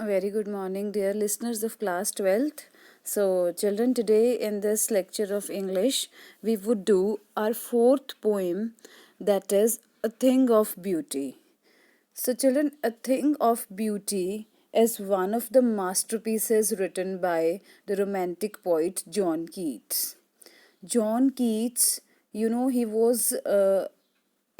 A very good morning, dear listeners of class 12th. So, children, today in this lecture of English, we would do our fourth poem, that is A Thing of Beauty. So, children, A Thing of Beauty is one of the masterpieces written by the romantic poet John Keats. John Keats, he was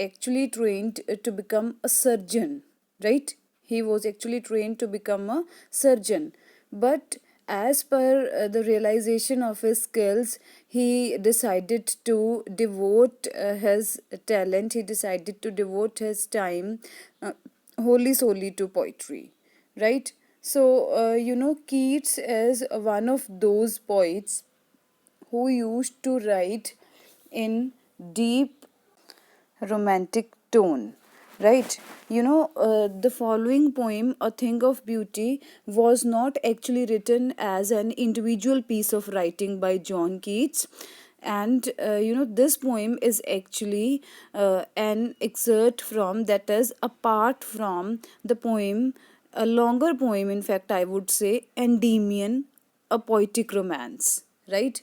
actually trained to become a surgeon, right? He was actually trained to become a surgeon. But as per the realization of his skills, he decided to devote his talent, he decided to devote his time wholly solely to poetry, right? So, Keats is one of those poets who used to write in deep romantic tone, right? The following poem, A Thing of Beauty, was not actually written as an individual piece of writing by John Keats. And this poem is actually an excerpt from, that is, apart from the poem, a longer poem, in fact, I would say, Endymion, a poetic romance, right?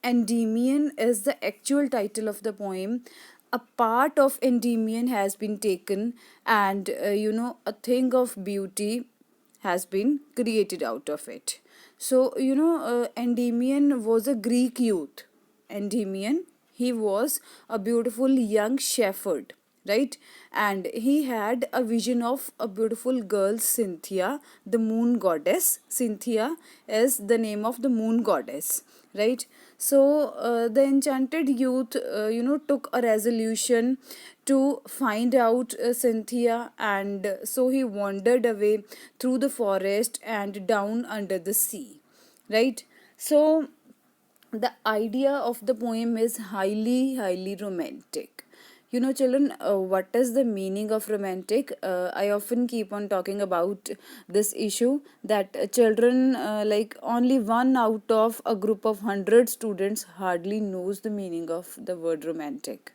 Endymion is the actual title of the poem. A part of Endymion has been taken, and a thing of beauty has been created out of it. So, Endymion was a Greek youth. Endymion, he was a beautiful young shepherd, right? And he had a vision of a beautiful girl, Cynthia, the moon goddess. Cynthia is the name of the moon goddess, right? So the enchanted youth, took a resolution to find out Cynthia, and so he wandered away through the forest and down under the sea, right? So the idea of the poem is highly romantic. Children, what is the meaning of romantic? I often keep on talking about this issue, that children, like only one out of a group of 100 students hardly knows the meaning of the word romantic.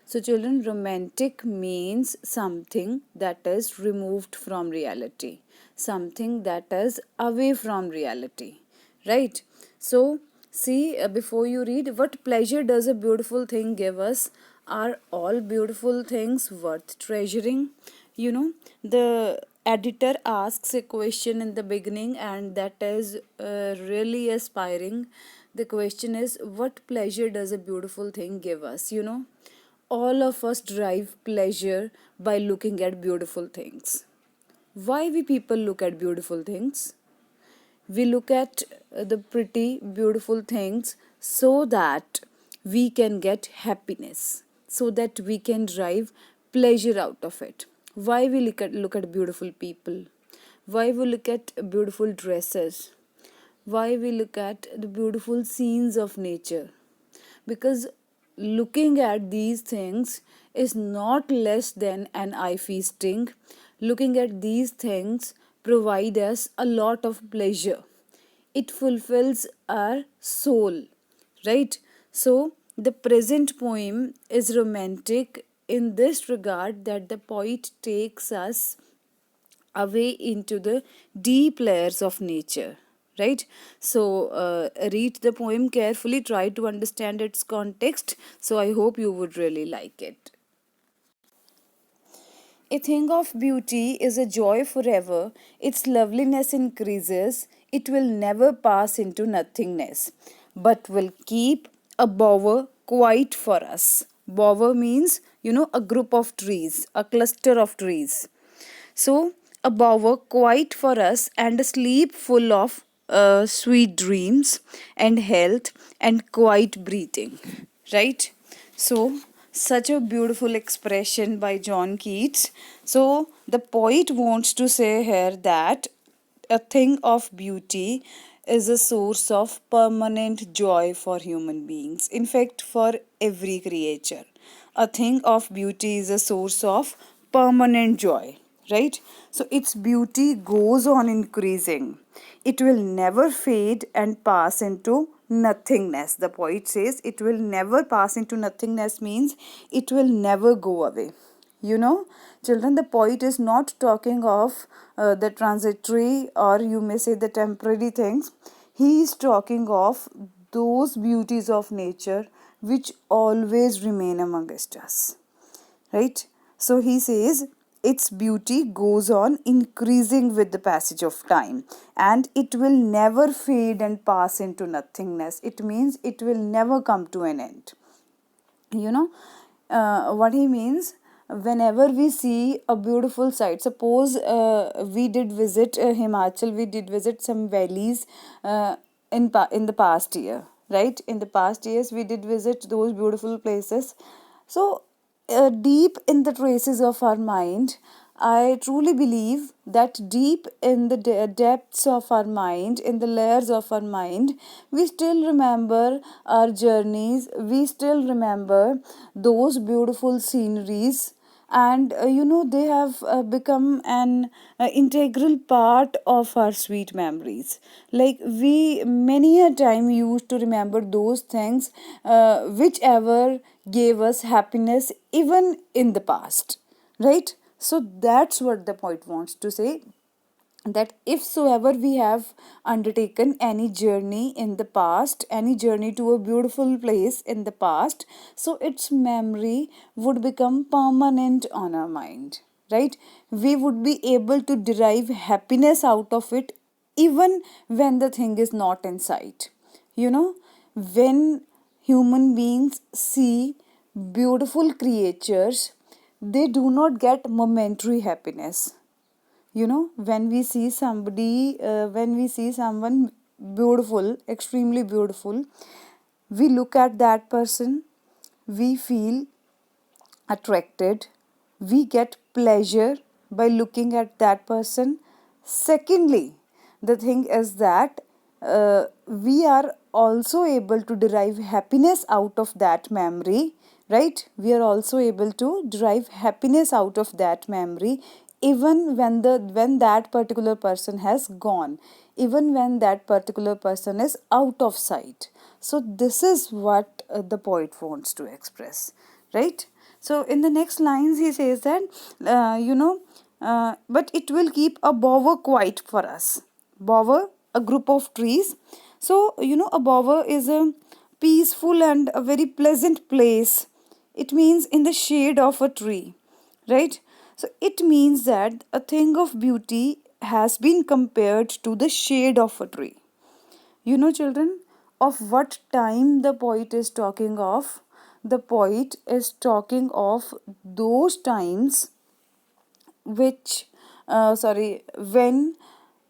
So, children, romantic means something that is removed from reality, something that is away from reality, right? So, see, before you read, what pleasure does a beautiful thing give us? Are all beautiful things worth treasuring? The editor asks a question in the beginning, and that is really aspiring. The question is, what pleasure does a beautiful thing give us? All of us derive pleasure by looking at beautiful things. Why we people look at beautiful things? We look at the pretty, beautiful things so that we can get happiness, so that we can derive pleasure out of it. Why we look at beautiful people? Why we look at beautiful dresses? Why we look at the beautiful scenes of nature? Because looking at these things is not less than an eye feasting. Looking at these things provide us a lot of pleasure. It fulfills our soul, right? So the present poem is romantic in this regard, that the poet takes us away into the deep layers of nature, right? So read the poem carefully, try to understand its context. So I hope you would really like it. A thing of beauty is a joy forever. Its loveliness increases. It will never pass into nothingness, but will keep a bower quiet for us. Bower means, a group of trees, a cluster of trees. So, a bower quiet for us, and a sleep full of sweet dreams and health and quiet breathing, right? So, such a beautiful expression by John Keats. So, the poet wants to say here that a thing of beauty is a source of permanent joy for human beings. In fact, for every creature, a thing of beauty is a source of permanent joy, right? So its beauty goes on increasing. It will never fade and pass into nothingness. The poet says it will never pass into nothingness, means it will never go away. Children, the poet is not talking of the transitory, or you may say the temporary things. He is talking of those beauties of nature which always remain amongst us, right? So he says its beauty goes on increasing with the passage of time, and it will never fade and pass into nothingness. It means it will never come to an end. You know what he means? Whenever we see a beautiful sight, suppose we did visit Himachal, we did visit some valleys in the past year, right? In the past years we did visit those beautiful places. So deep in the traces of our mind, I truly believe that deep in the depths of our mind, in the layers of our mind, we still remember our journeys, we still remember those beautiful sceneries, and they have become an integral part of our sweet memories. Like, we many a time used to remember those things whichever gave us happiness even in the past, right? So that's what the poet wants to say, that if soever we have undertaken any journey in the past, any journey to a beautiful place in the past, so its memory would become permanent on our mind, right? We would be able to derive happiness out of it even when the thing is not in sight. When human beings see beautiful creatures, they do not get momentary happiness. When we see somebody, when we see someone beautiful, extremely beautiful, we look at that person, we feel attracted, we get pleasure by looking at that person. Secondly, the thing is that we are also able to derive happiness out of that memory, right? We are also able to derive happiness out of that memory even when that particular person has gone, even when that particular person is out of sight. So this is what the poet wants to express, right? So in the next lines he says that but it will keep a bower quiet for us. Bower, a group of trees. So a bower is a peaceful and a very pleasant place. It means in the shade of a tree, right? So it means that a thing of beauty has been compared to the shade of a tree. Children, of what time the poet is talking of? The poet is talking of those times when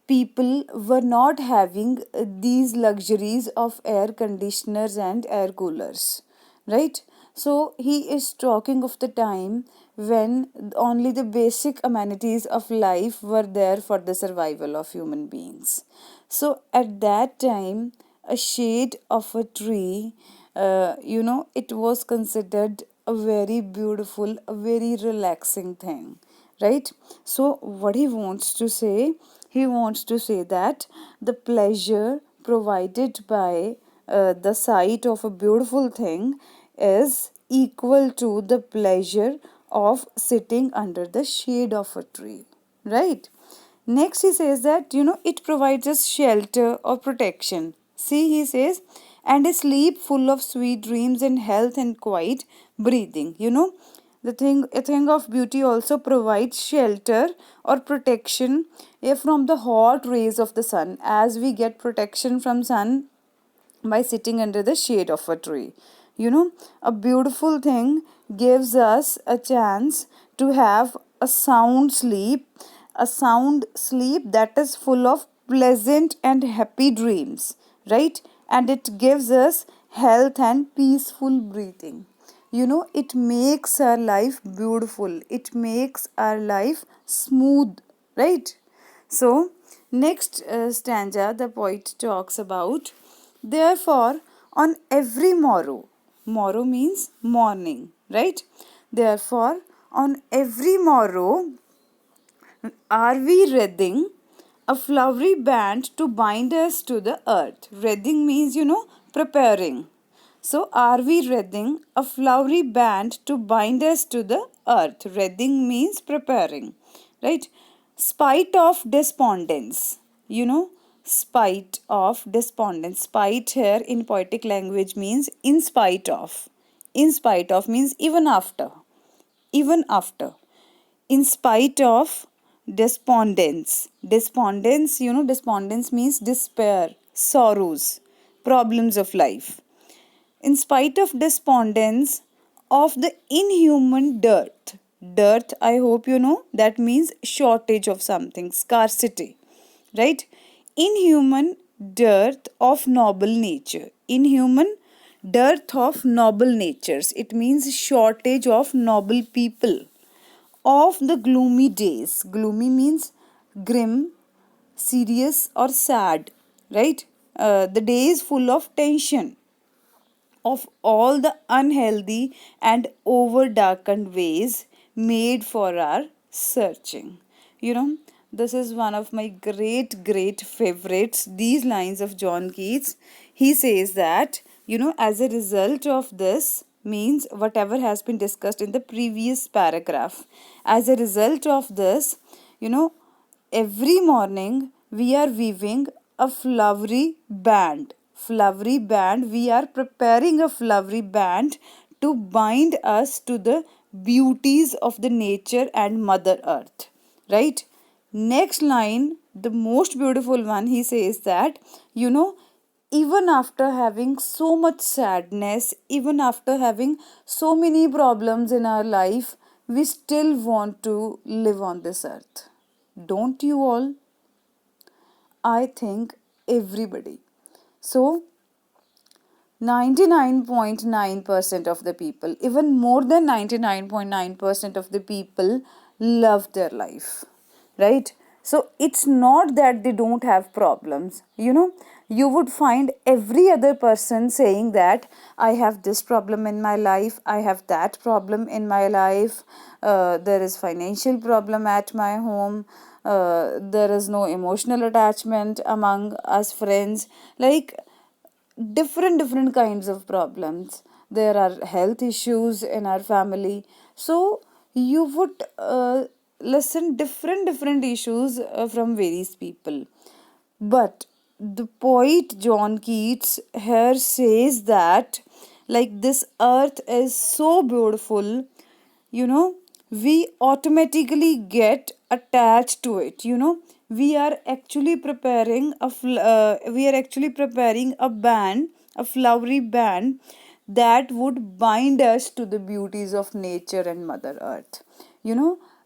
people were not having these luxuries of air conditioners and air coolers, right? So he is talking of the time when only the basic amenities of life were there for the survival of human beings. So at that time, a shade of a tree, it was considered a very beautiful, a very relaxing thing, right? So what he wants to say, he wants to say that the pleasure provided by the sight of a beautiful thing is equal to the pleasure of sitting under the shade of a tree, right? Next, he says that it provides us shelter or protection. See, he says, and a sleep full of sweet dreams and health and quiet breathing. A thing of beauty also provides shelter or protection from the hot rays of the sun, as we get protection from sun by sitting under the shade of a tree. A beautiful thing gives us a chance to have a sound sleep that is full of pleasant and happy dreams, right? And it gives us health and peaceful breathing. It makes our life beautiful, it makes our life smooth, right? So, next stanza, the poet talks about, therefore, on every morrow, morrow means morning, right? Therefore, on every morrow, are we wreathing a flowery band to bind us to the earth? Wreathing means, preparing. So, are we wreathing a flowery band to bind us to the earth. Redding means preparing, right? Spite of despondence, spite of despondence. Spite here in poetic language means in spite of. In spite of means even after. Even after. In spite of despondence. Despondence, despondence means despair, sorrows, problems of life. In spite of despondence of the inhuman dearth. Dearth, I hope you know, that means shortage of something, scarcity, right? Inhuman dearth of noble nature. Inhuman dearth of noble natures. It means shortage of noble people. Of the gloomy days. Gloomy means grim, serious, or sad, right? The day is full of tension, of all the unhealthy and over darkened ways made for our searching. You know, this is one of my great favorites. These lines of John Keats. He says that, as a result of this, means whatever has been discussed in the previous paragraph, as a result of this, you know, every morning we are weaving a flowery band. Flowery band. We are preparing a flowery band to bind us to the beauties of the nature and Mother Earth. Right? Next line, the most beautiful one, he says that, even after having so much sadness, even after having so many problems in our life, we still want to live on this earth. Don't you all? I think everybody. So, 99.9% of the people, even more than 99.9% of the people, love their life, right? So, it's not that they don't have problems. You would find every other person saying that I have this problem in my life, I have that problem in my life, there is financial problem at my home, there is no emotional attachment among us friends, like different kinds of problems. There are health issues in our family. So you would listen different issues from various people. But the poet John Keats here says that, like, this earth is so beautiful, you know we automatically get attached to it. We are actually preparing a band, a flowery band, that would bind us to the beauties of nature and Mother Earth.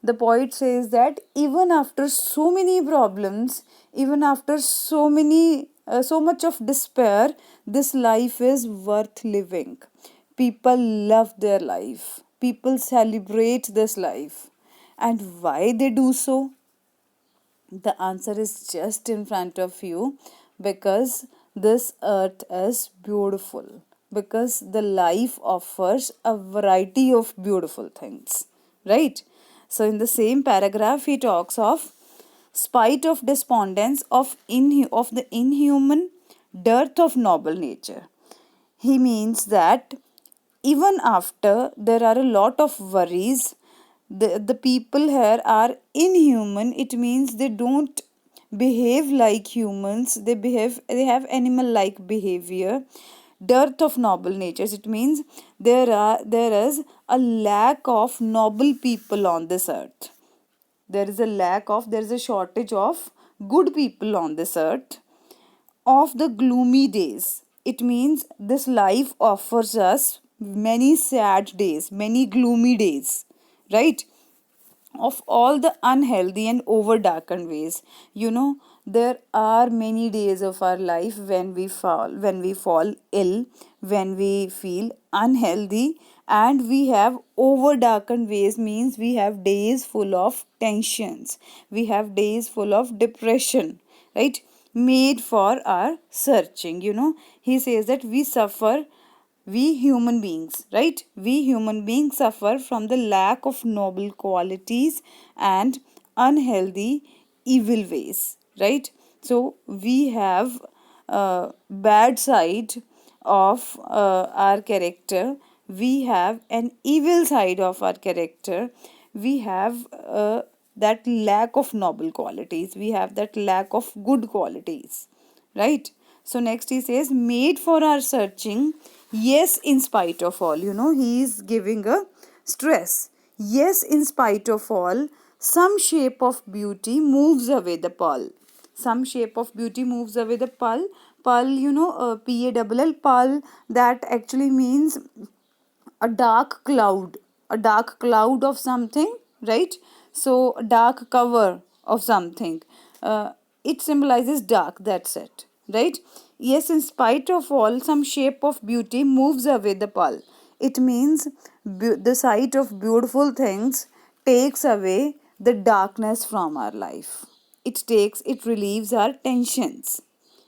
The poet says that even after so many problems, even after so much of despair, this life is worth living. People love their life. People celebrate this life. And why they do so? The answer is just in front of you, because this earth is beautiful. Because the life offers a variety of beautiful things. Right? So, in the same paragraph, he talks of spite of despondence of the inhuman dearth of noble nature. He means that even after there are a lot of worries, the people here are inhuman. It means they don't behave like humans. They have animal like behavior. Dearth of noble natures. It means there is a lack of noble people on this earth. There is a shortage of good people on this earth. Of the gloomy days. It means this life offers us many sad days, many gloomy days, right? Of all the unhealthy and over darkened ways. There are many days of our life when we fall ill, when we feel unhealthy, and we have over darkened ways, means we have days full of tensions, we have days full of depression, right? Made for our searching. He says that we human beings, right? We human beings suffer from the lack of noble qualities and unhealthy evil ways, right? So we have bad side of our character, we have an evil side of our character. We have that lack of noble qualities. We have that lack of good qualities. Right? So next he says, made for our searching, yes, in spite of all. He is giving a stress. Yes, in spite of all, some shape of beauty moves away the pall. Some shape of beauty moves away the pall. Pall, P-A-L-L, pall, that actually means a dark cloud, of something, right? So a dark cover of something. It symbolizes dark, that's it, right? Yes, in spite of all, some shape of beauty moves away the pall. It means the sight of beautiful things takes away the darkness from our life. It relieves our tensions,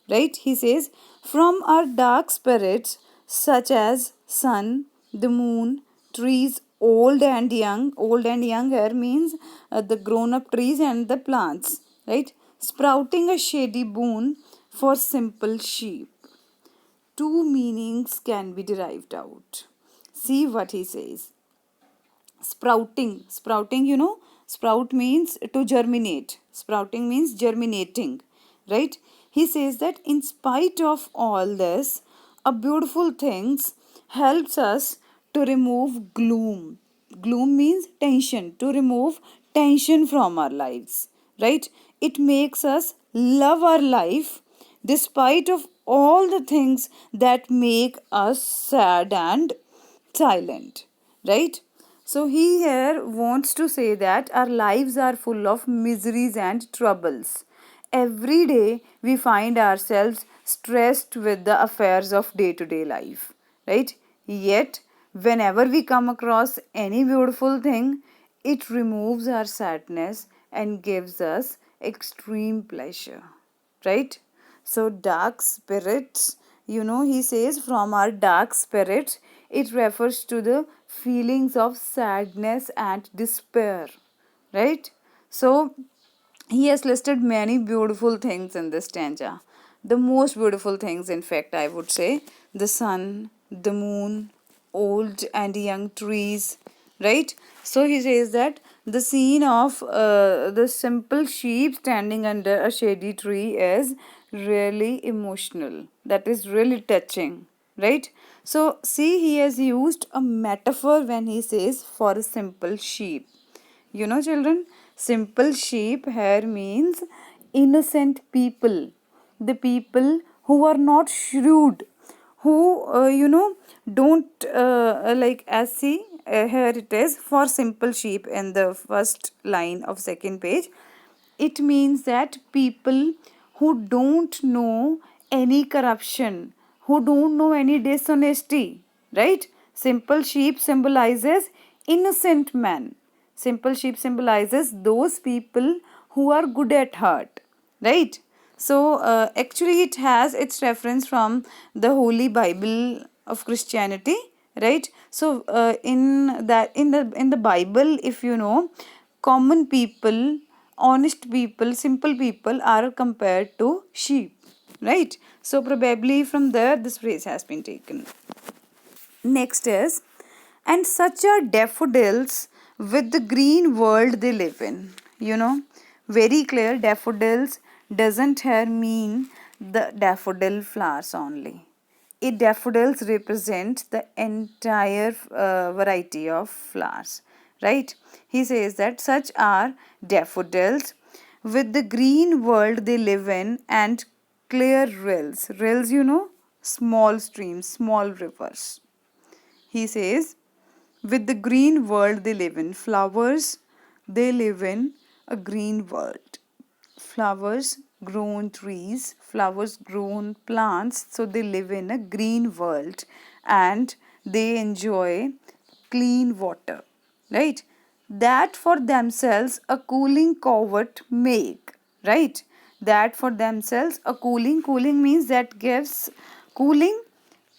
right? He says, from our dark spirits, such as sun, the moon, trees, old and young here means the grown up trees and the plants, right? Sprouting a shady boon for simple sheep. Two meanings can be derived out. See what he says. Sprouting, sprout means to germinate. Sprouting means germinating, right? He says that in spite of all this, a beautiful things helps us to remove gloom means tension, to remove tension from our lives, right? It makes us love our life despite of all the things that make us sad and silent, right? So he here wants to say that our lives are full of miseries and troubles. Every day we find ourselves stressed with the affairs of day to day life, right? Yet whenever we come across any beautiful thing, it removes our sadness and gives us extreme pleasure, right? So, dark spirits, he says, from our dark spirits, it refers to the feelings of sadness and despair, right? So, he has listed many beautiful things in this stanza. The most beautiful things, in fact, I would say, the sun, the moon, old and young trees, right? So he says that the scene of the simple sheep standing under a shady tree is really emotional. That is really touching, right? So see, he has used a metaphor when he says for a simple sheep. Children, simple sheep here means innocent people, the people who are not shrewd, who, don't like, as see, here it is for simple sheep in the first line of second page. It means that people who don't know any corruption, who don't know any dishonesty, right? Simple sheep symbolizes innocent man. Simple sheep symbolizes those people who are good at heart, right? So actually it has its reference from the Holy Bible of Christianity, right? So in the Bible, if you know, common people, honest people, simple people are compared to sheep, right? So probably from there this phrase has been taken. Next is, and such are daffodils with the green world they live in. Very clear, daffodils doesn't here mean the daffodil flowers only. Daffodils represent the entire variety of flowers, right? He says that such are daffodils with the green world they live in and clear rills. Rills, small streams, small rivers. He says, with the green world they live in, flowers, they live in a green world. Flowers grown trees, flowers grown plants, so they live in a green world and they enjoy clean water, right? That for themselves a cooling covert make, right? That for themselves a cooling means that gives cooling.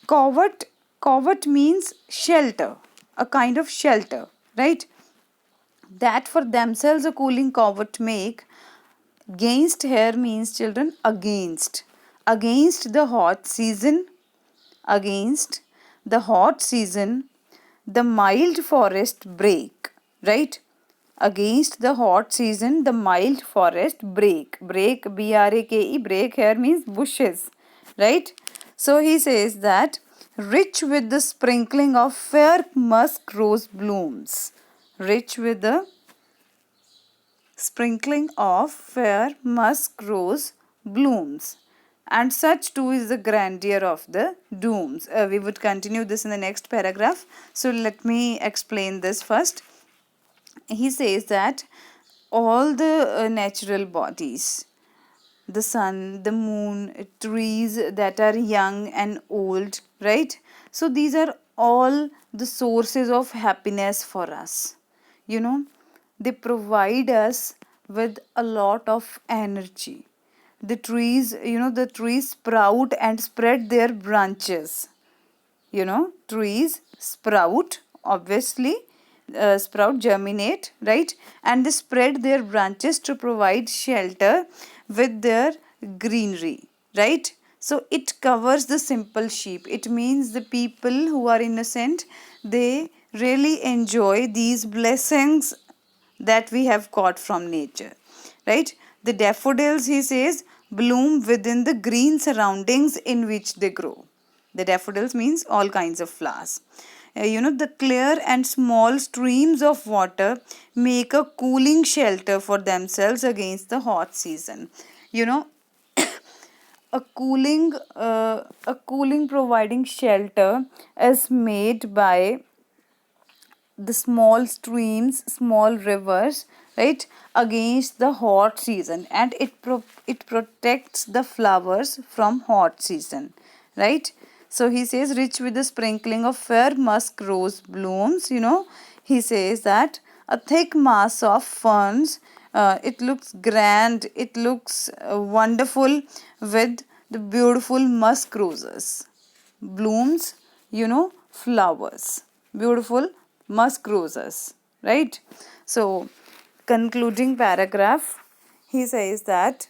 Covert means shelter, a kind of shelter, right? That for themselves a cooling covert make. Against here means, children, against the hot season, against the hot season, the mild forest break, right? Against the hot season, the mild forest break. Break, B-R-A-K-E, break here means bushes, right? So he says that rich with the sprinkling of fair musk rose blooms. Rich with the sprinkling of fair musk rose blooms. And such too is the grandeur of the dooms. We would continue this in the next paragraph. So let me explain this first. He says that all the natural bodies, the sun, the moon, trees that are young and old, right? So these are all the sources of happiness for us. You know, they provide us with a lot of energy. The trees, the trees sprout and spread their branches. Trees sprout, obviously, sprout, germinate, right? And they spread their branches to provide shelter with their greenery, right? So it covers the simple sheep. It means the people who are innocent, they really enjoy these blessings that we have got from nature, right? The daffodils, he says, bloom within the green surroundings in which they grow. The daffodils means all kinds of flowers. The clear and small streams of water make a cooling shelter for themselves against the hot season. You know, a cooling providing shelter is made by the small streams, small rivers, right, against the hot season, and it protects the flowers from hot season, right? So he says rich with the sprinkling of fair musk rose blooms. He says that a thick mass of ferns, it looks grand, it looks wonderful with the beautiful musk roses blooms, flowers, beautiful musk roses, right? So, concluding paragraph, he says that,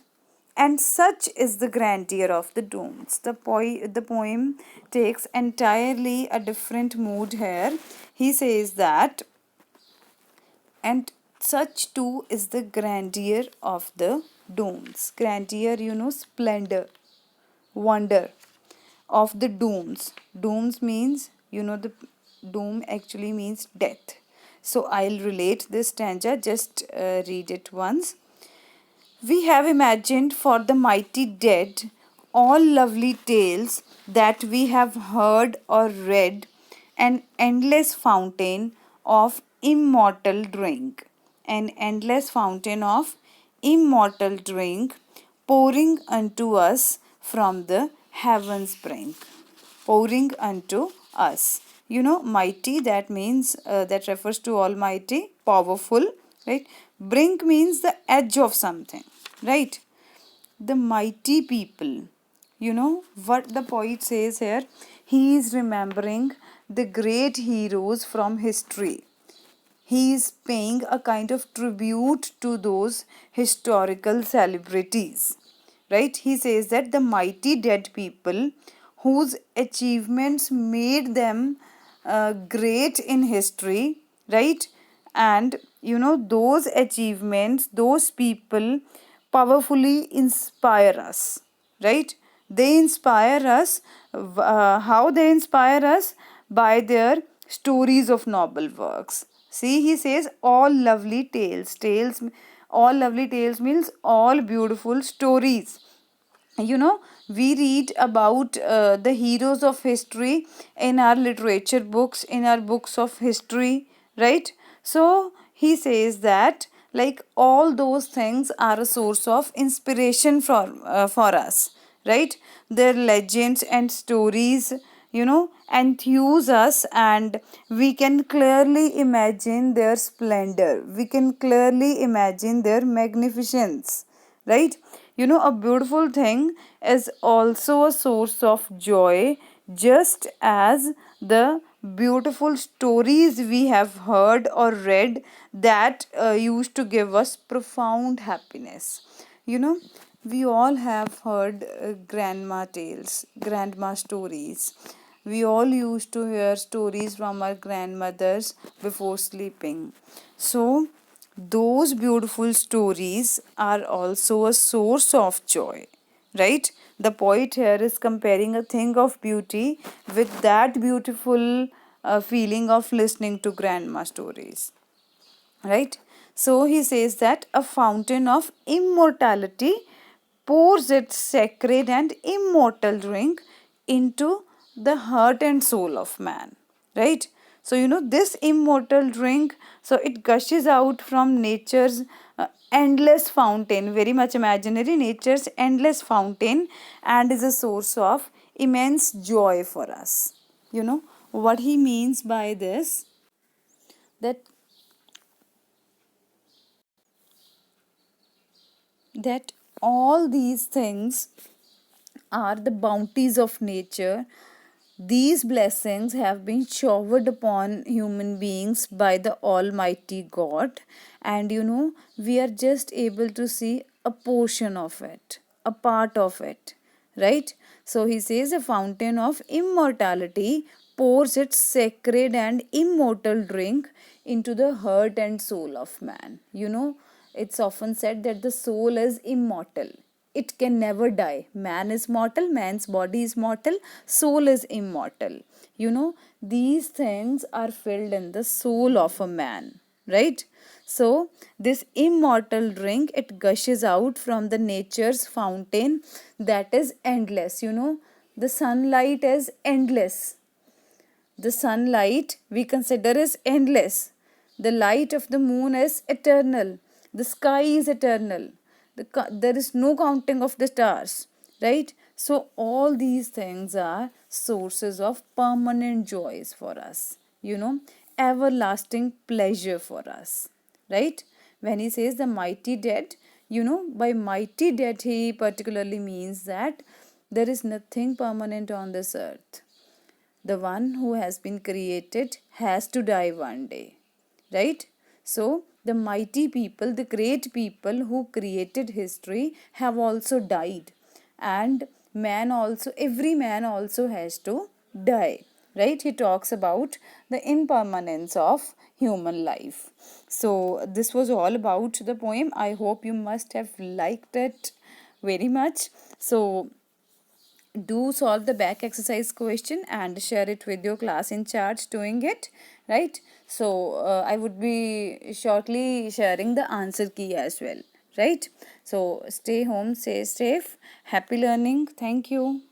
and such is the grandeur of the dooms. The poem takes entirely a different mood here. He says that, and such too is the grandeur of the dooms. Grandeur, splendor, wonder of the dooms. Dooms means, the doom actually means death. So I'll relate this stanza, just read it once. We have imagined for the mighty dead all lovely tales that we have heard or read, an endless fountain of immortal drink, an endless fountain of immortal drink pouring unto us from the heaven's brink. Pouring unto us. Mighty, that means, that refers to almighty, powerful, right? Brink means the edge of something, right? The mighty people. What the poet says here? He is remembering the great heroes from history. He is paying a kind of tribute to those historical celebrities, right? He says that the mighty dead people whose achievements made them great in history, right? And those achievements, those people powerfully inspire us, right? They inspire us. How they inspire us? By their stories of noble works. See, he says all lovely tales. All lovely tales means all beautiful stories. We read about the heroes of history in our literature books, in our books of history, right? So he says that, like, all those things are a source of inspiration for us, right? Their legends and stories, enthuse us, and we can clearly imagine their splendor, we can clearly imagine their magnificence, right? A beautiful thing is also a source of joy, just as the beautiful stories we have heard or read that used to give us profound happiness. We all have heard grandma tales, grandma stories, we all used to hear stories from our grandmothers before sleeping. So, those beautiful stories are also a source of joy, right? The poet here is comparing a thing of beauty with that beautiful feeling of listening to grandma stories, right? So he says that a fountain of immortality pours its sacred and immortal drink into the heart and soul of man, right? So this immortal drink, so it gushes out from nature's endless fountain, very much imaginary, nature's endless fountain, and is a source of immense joy for us. What he means by this, that that all these things are the bounties of nature. These blessings have been showered upon human beings by the Almighty God, and we are just able to see a portion of it, a part of it, right? So he says a fountain of immortality pours its sacred and immortal drink into the heart and soul of man. It's often said that the soul is immortal. It can never die. Man is mortal, man's body is mortal, soul is immortal. These things are filled in the soul of a man, right? So, this immortal drink, it gushes out from the nature's fountain that is endless. The sunlight is endless. The sunlight we consider is endless. The light of the moon is eternal. The sky is eternal. There is no counting of the stars, right? So, all these things are sources of permanent joys for us, everlasting pleasure for us, right? When he says the mighty dead, by mighty dead, he particularly means that there is nothing permanent on this earth. The one who has been created has to die one day, right? So the mighty people, the great people who created history have also died, and every man also has to die, right? He talks about the impermanence of human life. So this was all about the poem. I hope you must have liked it very much. So do solve the back exercise question and share it with your class in charge doing it, right? So I would be shortly sharing the answer key as well, right? So stay home, stay safe, happy learning. Thank you.